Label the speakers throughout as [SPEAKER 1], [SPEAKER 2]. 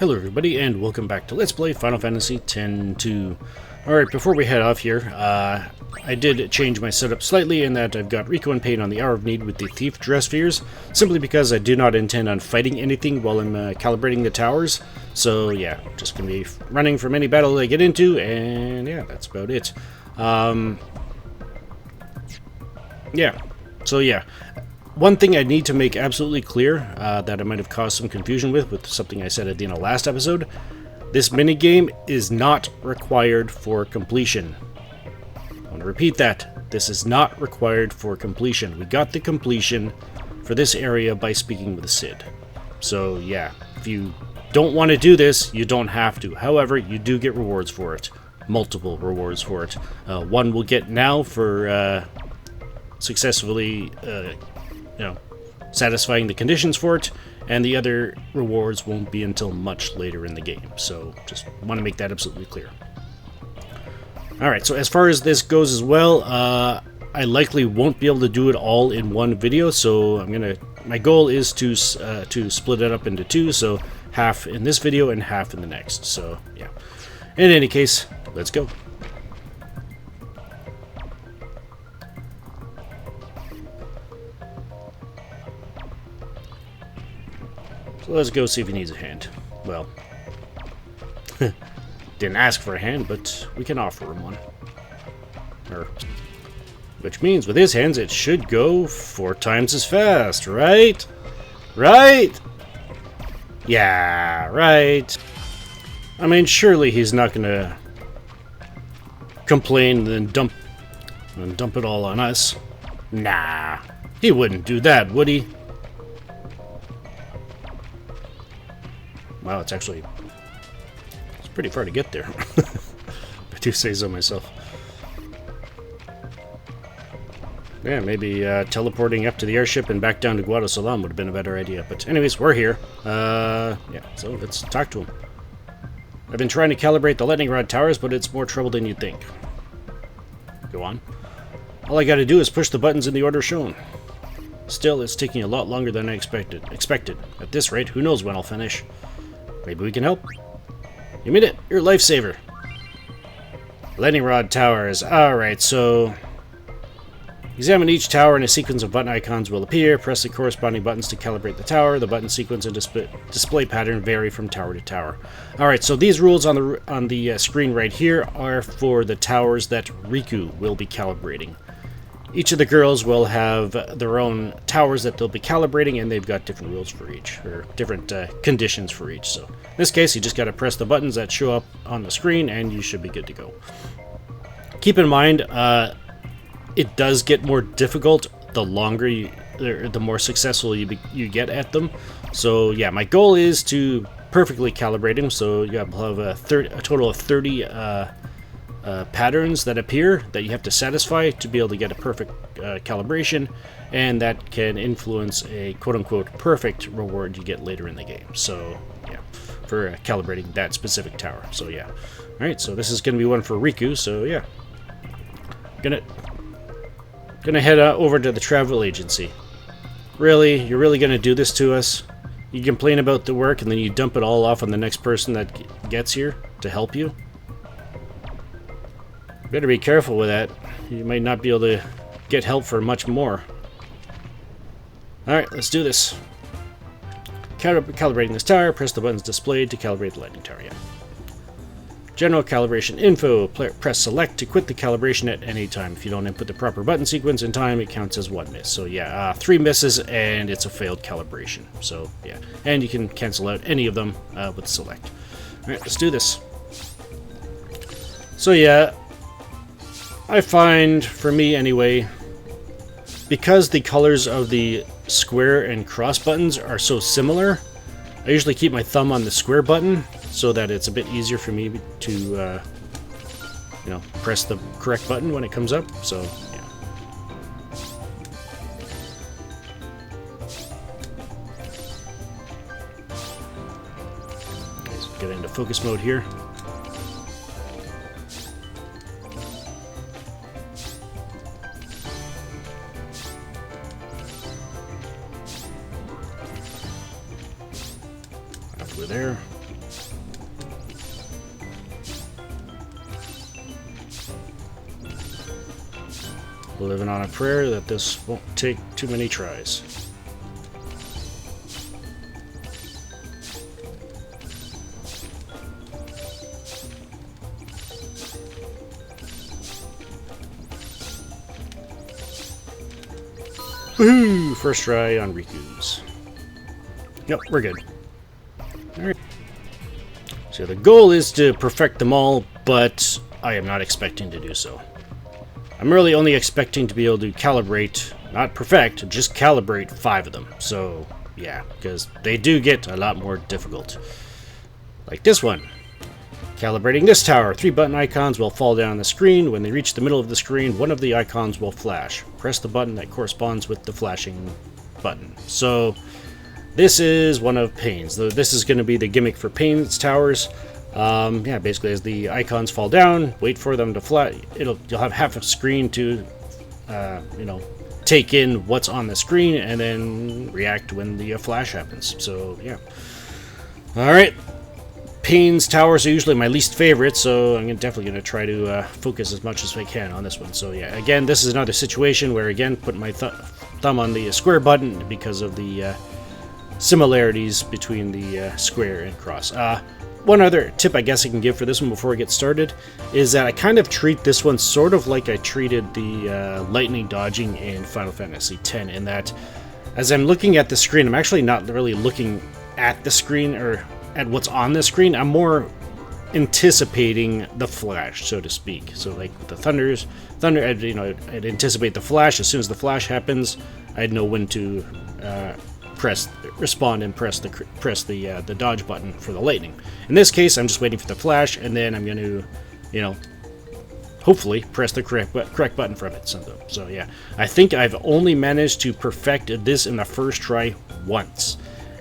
[SPEAKER 1] Hello everybody, and welcome back to Let's Play Final Fantasy X-2. Alright, before we head off here, I did change my setup slightly in that I've got Rico and Pain on the Hour of Need with the Thief Dress Spheres, simply because I do not intend on fighting anything while I'm calibrating the towers. So yeah, just going to be running from any battle I get into, and yeah, that's about it. One thing I need to make absolutely clear that I might have caused some confusion with something I said at the end of last episode. This minigame is not required for completion. I want to repeat that. This is not required for completion. We got the completion for this area by speaking with Cid. So yeah, if you don't want to do this, you don't have to. However, you do get rewards for it. Multiple rewards for it. One we'll get now for successfully satisfying the conditions for it, and the other rewards won't be until much later in the game. So just want to make that absolutely clear. Alright, so as far as this goes as well, I likely won't be able to do it all in one video, so my goal is to split it up into two, so half in this video and half in the next. So yeah, in any case, let's go. So let's go see if he needs a hand. Well, didn't ask for a hand, but we can offer him one. Which means with his hands it should go 4 times as fast, right? Right? Yeah, right. I mean, surely he's not gonna complain and then dump it all on us. Nah, he wouldn't do that, would he? Wow, it's pretty far to get there. I do say so myself. Yeah, maybe teleporting up to the airship and back down to Guadalcanal would have been a better idea. But anyways, we're here. Yeah, so let's talk to him. I've been trying to calibrate the lightning rod towers, but it's more trouble than you'd think. Go on. All I gotta do is push the buttons in the order shown. Still, it's taking a lot longer than I expected. At this rate, who knows when I'll finish. Maybe we can help. You made it. You're a lifesaver. Lightning rod towers. Alright, so examine each tower and a sequence of button icons will appear. Press the corresponding buttons to calibrate the tower. The button sequence and display pattern vary from tower to tower. Alright, so these rules on the screen right here are for the towers that Riku will be calibrating. Each of the girls will have their own towers that they'll be calibrating, and they've got different rules for each, or different conditions for each. So in this case, you just got to press the buttons that show up on the screen, and you should be good to go. Keep in mind, it does get more difficult the longer the more successful you get at them. So yeah, my goal is to perfectly calibrate them. So you have a total of 30 patterns that appear that you have to satisfy to be able to get a perfect calibration, and that can influence a quote-unquote perfect reward you get later in the game. So yeah, for calibrating that specific tower. So yeah, all right, so this is going to be one for Riku. So yeah, gonna head over to the travel agency. Really, you're really gonna do this to us? You complain about the work and then you dump it all off on the next person that gets here to help you? Better be careful with that. You might not be able to get help for much more. Alright, let's do this. Calibrating this tower, press the buttons displayed to calibrate the lightning tower. Yeah. General calibration info. Press select to quit the calibration at any time. If you don't input the proper button sequence in time, it counts as 1 miss. So yeah, 3 misses and it's a failed calibration. So yeah, and you can cancel out any of them with select. Alright, let's do this. So yeah, I find, for me anyway, because the colors of the square and cross buttons are so similar, I usually keep my thumb on the square button so that it's a bit easier for me to, press the correct button when it comes up. So, yeah. Let's get into focus mode here. Halfway there. Living on a prayer that this won't take too many tries. Woohoo! First try on Riku's. Yep, we're good. Alright. So the goal is to perfect them all, but I am not expecting to do so. I'm really only expecting to be able to calibrate, not perfect, just calibrate 5 of them. So, yeah, because they do get a lot more difficult. Like this one. Calibrating this tower, 3 button icons will fall down the screen. When they reach the middle of the screen, one of the icons will flash. Press the button that corresponds with the flashing button. So, this is one of Pain's. This is going to be the gimmick for Pain's towers. Yeah, basically as the icons fall down, wait for them to flash. You'll have half a screen to, you know, take in what's on the screen and then react when the flash happens. So, yeah. Alright. Pain's towers are usually my least favorite, so I'm definitely going to try to focus as much as I can on this one. So yeah, again, this is another situation where, again, put my thumb on the square button because of the similarities between the square and cross. One other tip I guess I can give for this one before we get started is that I kind of treat this one sort of like I treated the lightning dodging in Final Fantasy X, in that as I'm looking at the screen, I'm actually not really looking at the screen or at what's on the screen. I'm more anticipating the flash, so to speak. So like with the thunder, I'd anticipate the flash. As soon as the flash happens, I'd know when to respond and press the dodge button for the lightning. In this case, I'm just waiting for the flash, and then I'm going to, you know, hopefully press the correct button from it. So yeah, I think I've only managed to perfect this in the first try once.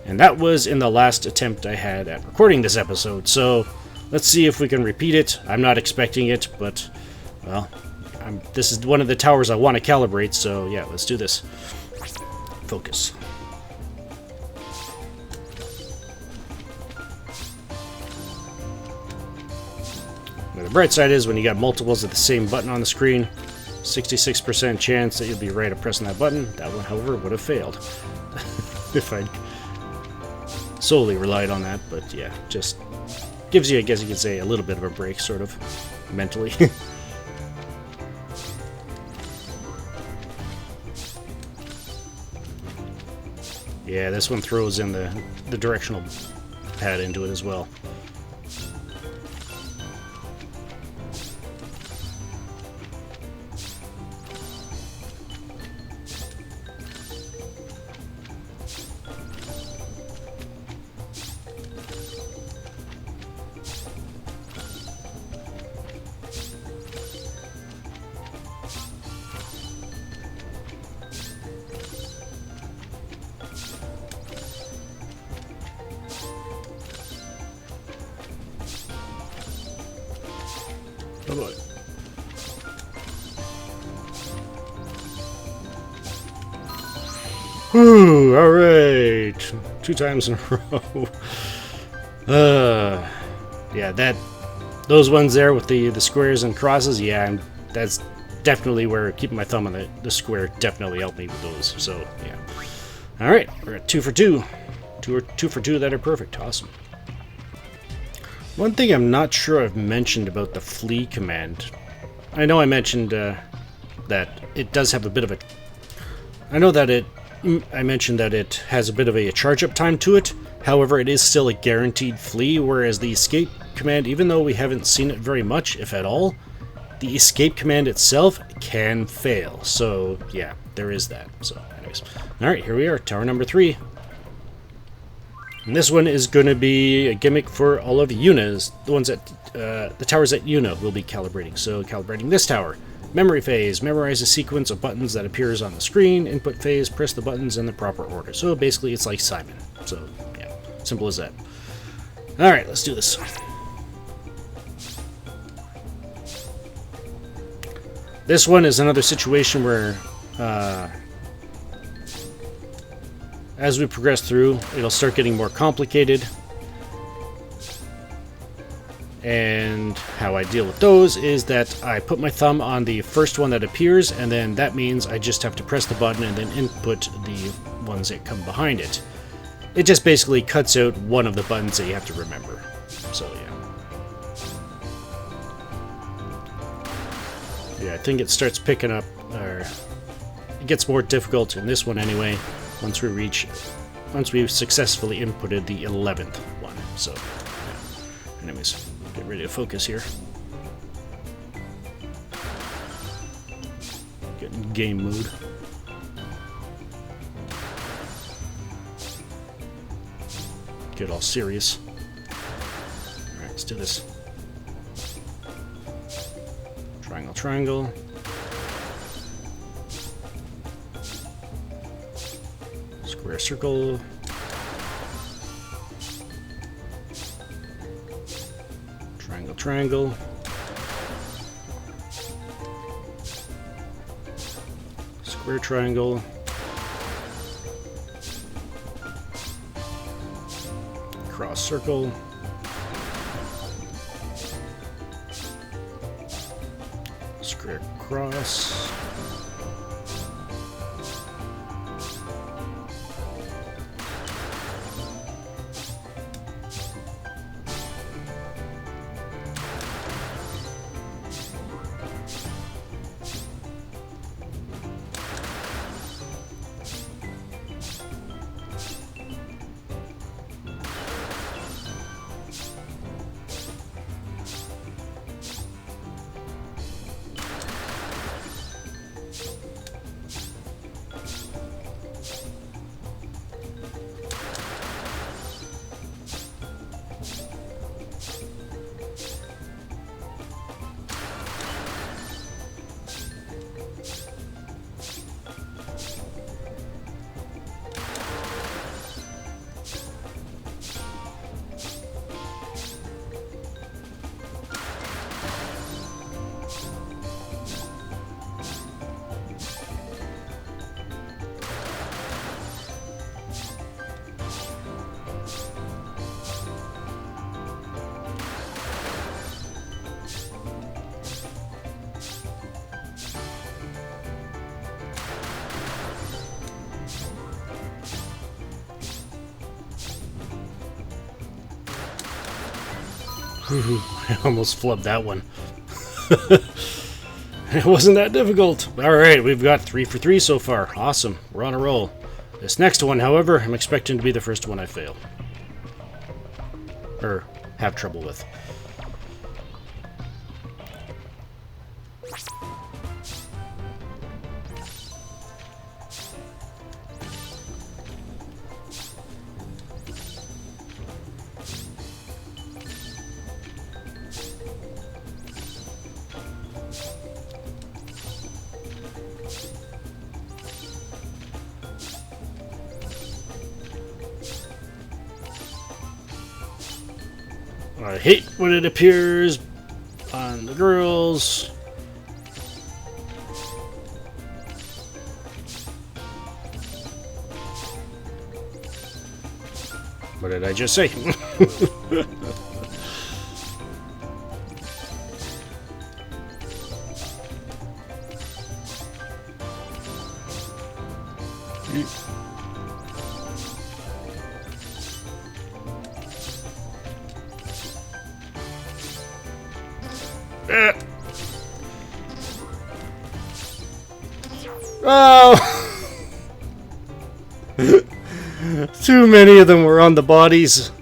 [SPEAKER 1] And that was in the last attempt I had at recording this episode. So let's see if we can repeat it. I'm not expecting it, but, well, this is one of the towers I want to calibrate. So yeah, let's do this. Focus. Now, the bright side is when you got multiples of the same button on the screen, 66% chance that you'll be right at pressing that button. That one, however, would have failed if I'd solely relied on that, but yeah, just gives you, I guess you could say, a little bit of a break, sort of, mentally. Yeah, this one throws in the directional pad into it as well. Oh boy. Whew, alright. 2 times in a row. Yeah, those ones there with the squares and crosses, yeah, that's definitely where keeping my thumb on the square definitely helped me with those. So, yeah. Alright, we're at 2 for 2. 2 for 2 that are perfect. Awesome. One thing I'm not sure I've mentioned about the flee command. I know I mentioned that it does have a bit of a... I mentioned that it has a bit of a charge-up time to it. However, it is still a guaranteed flee, whereas the escape command, even though we haven't seen it very much, if at all, the escape command itself can fail. So, yeah, there is that. So, anyways. Alright, here we are, tower number 3. And this one is going to be a gimmick for all of Yuna's, the ones that, the towers that Yuna will be calibrating. So, calibrating this tower. Memory phase. Memorize a sequence of buttons that appears on the screen. Input phase. Press the buttons in the proper order. So, basically, it's like Simon. So, yeah, simple as that. Alright, let's do this. This one is another situation where, as we progress through, it'll start getting more complicated. And how I deal with those is that I put my thumb on the first one that appears, and then that means I just have to press the button and then input the ones that come behind it. It just basically cuts out one of the buttons that you have to remember. So yeah, I think it starts picking up, or it gets more difficult in this one anyway, once we've successfully inputted the 11th one. So yeah. Anyways, get ready to focus here. Get in game mood. Get all serious. Alright, let's do this. Triangle, triangle. Square, circle. Triangle, triangle. Square, triangle. Cross, circle. Square, cross. I almost flubbed that one. It wasn't that difficult. Alright, we've got 3 for 3 so far. Awesome. We're on a roll. This next one, however, I'm expecting to be the first one I fail. Or have trouble with. I hate when it appears on the girls. What did I just say? Oh! Too many of them were on the bodies.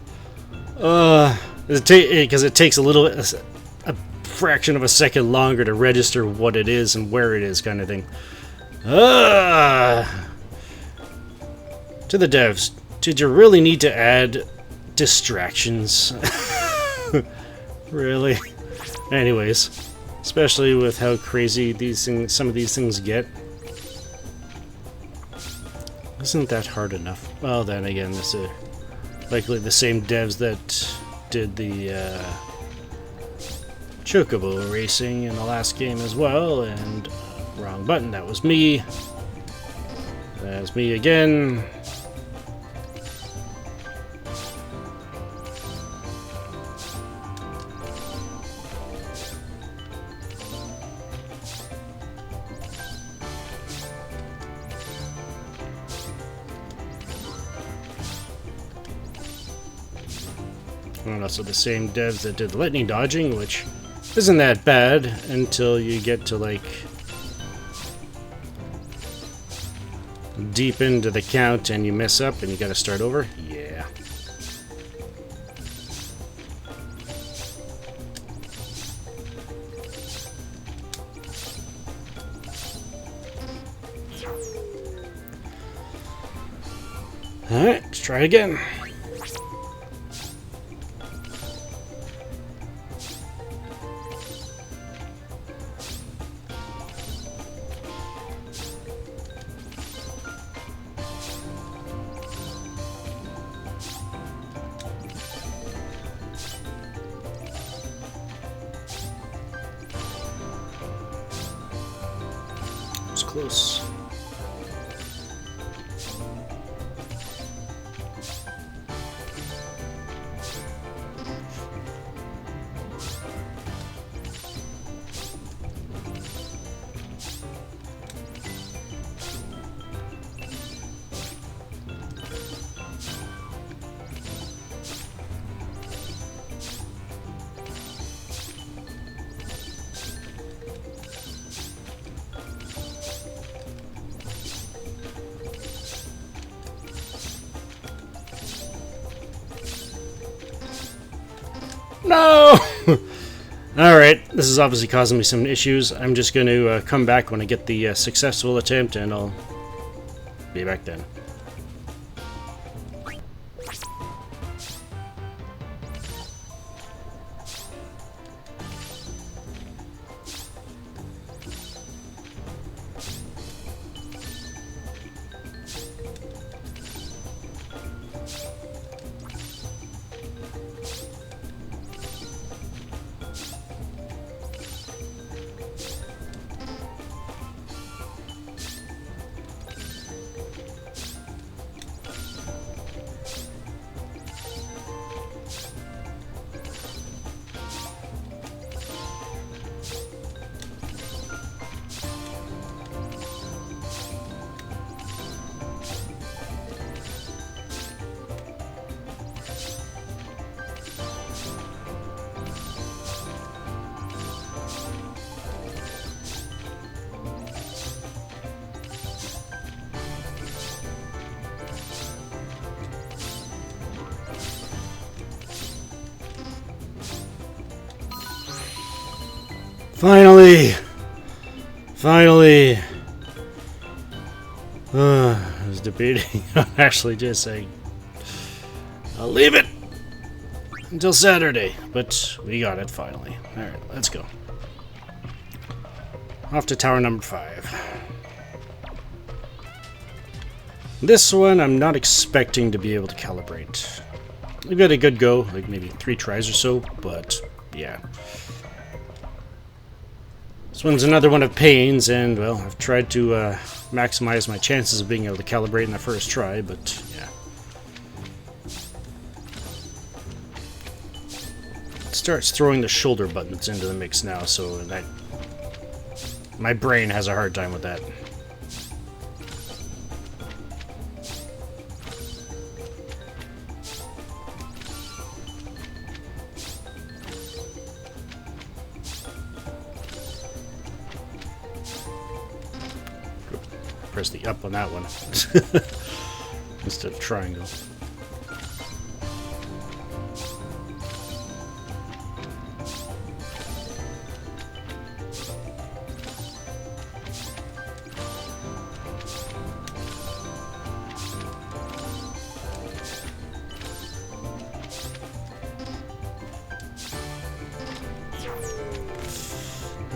[SPEAKER 1] Because it takes a fraction of a second longer to register what it is and where it is, kind of thing. To the devs, did you really need to add distractions? Really? Anyways, especially with how crazy some of these things get. Isn't that hard enough? Well, then again, this is likely the same devs that did the Chocobo racing in the last game as well, and wrong button, that was me. That's me again. And also the same devs that did the lightning dodging, which isn't that bad until you get to like deep into the count and you mess up and you gotta start over. Yeah. Alright, let's try again. It's close. No! Alright, this is obviously causing me some issues. I'm just going to come back when I get the successful attempt, and I'll be back then. Finally! Finally! I was debating on actually just saying, I'll leave it until Saturday, but we got it finally. Alright, let's go. Off to tower number 5. This one I'm not expecting to be able to calibrate. We've got a good go, like maybe 3 tries or so, but yeah. This one's another one of pains, and well, I've tried to maximize my chances of being able to calibrate in the first try, but yeah. It starts throwing the shoulder buttons into the mix now, so that my brain has a hard time with that. Press the up on that one instead of triangle.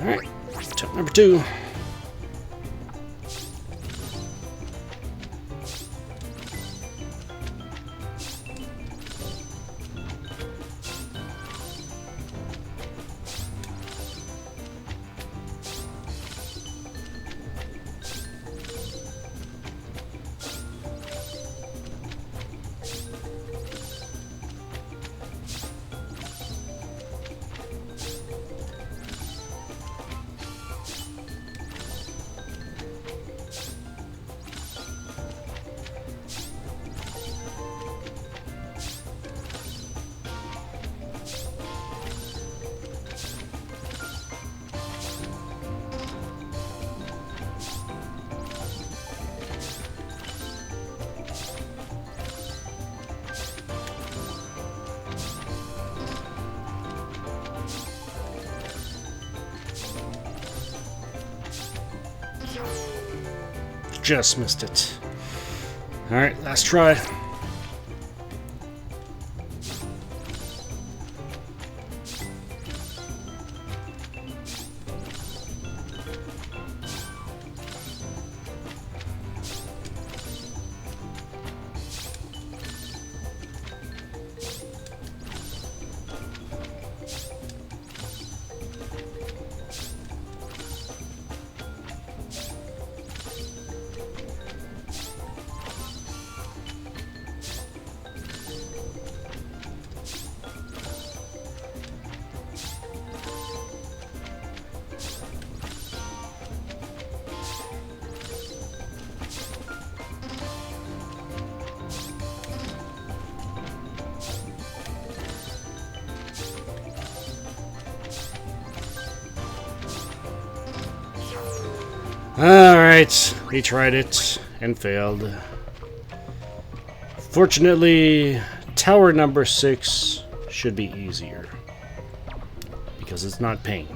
[SPEAKER 1] All right, tip number 2. Just missed it. Alright, last try. Alright, retried it and failed. Fortunately, tower number 6 should be easier. Because it's not pain.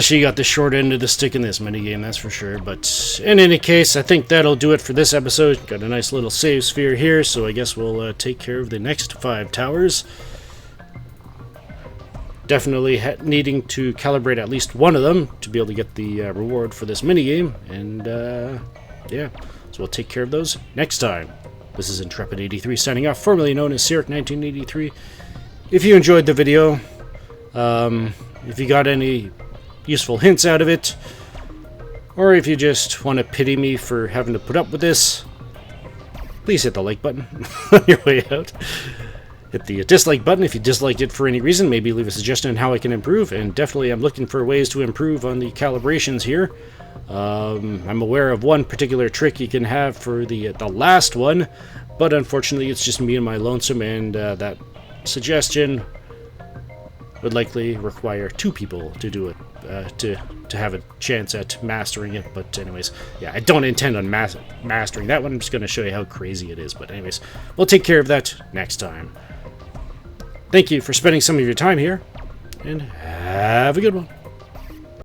[SPEAKER 1] She got the short end of the stick in this minigame, that's for sure. But in any case, I think that'll do it for this episode. Got a nice little save sphere here, so I guess we'll take care of the next 5 towers. Definitely needing to calibrate at least one of them to be able to get the reward for this minigame. And yeah, so we'll take care of those next time. This is Intrepid83 signing off, formerly known as Syric1983. If you enjoyed the video, if you got any useful hints out of it, or if you just want to pity me for having to put up with this, please hit the like button on your way out. Hit the dislike button if you disliked it for any reason. Maybe leave a suggestion on how I can improve. And definitely I'm looking for ways to improve on the calibrations here. I'm aware of one particular trick you can have for the last one. But unfortunately it's just me and my lonesome. And that suggestion would likely require 2 people to do it. To have a chance at mastering it. But anyways, yeah, I don't intend on mastering that one. I'm just going to show you how crazy it is. But anyways, we'll take care of that next time. Thank you for spending some of your time here, and have a good one.